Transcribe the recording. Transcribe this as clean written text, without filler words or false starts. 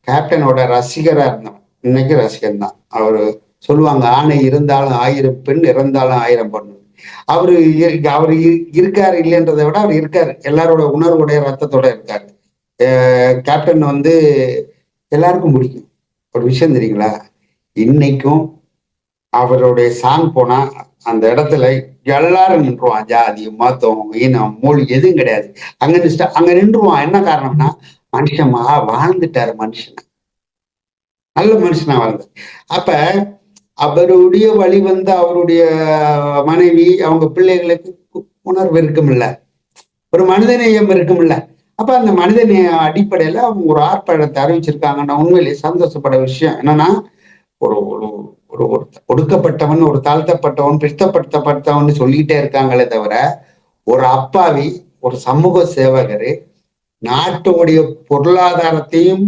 கேப்டனோட ரசிகரா இருந்தவன். இன்னைக்கு ரசிகன் தான். அவரு சொல்லுவாங்க, ஆணை இருந்தாலும் 1000 பெண், இறந்தாலும் 1000 பொண்ணு. அவரு இருக்காரு இல்லைன்றதை விட அவர் இருக்காரு. எல்லாரோட உணர்வுடைய ரத்தத்தோட இருக்காரு. கேப்டன் வந்து எல்லாருக்கும் பிடிக்கும். ஒரு விஷயம் தெரியுங்களா? இன்னைக்கும் அவருடைய சாங் போனா அந்த இடத்துல எல்லாரும் நின்றுவான். ஜாதி, மதம், இனம், மொழி எதுவும் கிடையாது. அங்க நின்றுவான். என்ன காரணம்னா, மனுஷன் வாழ்ந்துட்டாரு மனுஷன். நல்ல மனுஷனா வாழ்ந்தார். அப்ப அவருடைய வழி வந்து அவருடைய மனைவி, அவங்க பிள்ளைகளுக்கு உணர்வு இருக்குமில்ல, ஒரு மனிதநேயம் இருக்குமில்ல. அப்ப அந்த மனிதநேய அடிப்படையில அவங்க ஒரு ஆர்ப்பாட்டத்தை அறிவிச்சிருக்காங்கன்னா உண்மையிலேயே சந்தோஷப்பட விஷயம். என்னன்னா, ஒரு ஒரு ஒரு ஒரு ஒடுக்கப்பட்டவன், ஒரு தாழ்த்தப்பட்டவன், பிற்படுத்தப்பட்டவன் சொல்லிக்கிட்டே இருக்காங்களே தவிர, ஒரு அப்பாவி, ஒரு சமூக சேவகரு நாட்டுடைய பொருளாதாரத்தையும்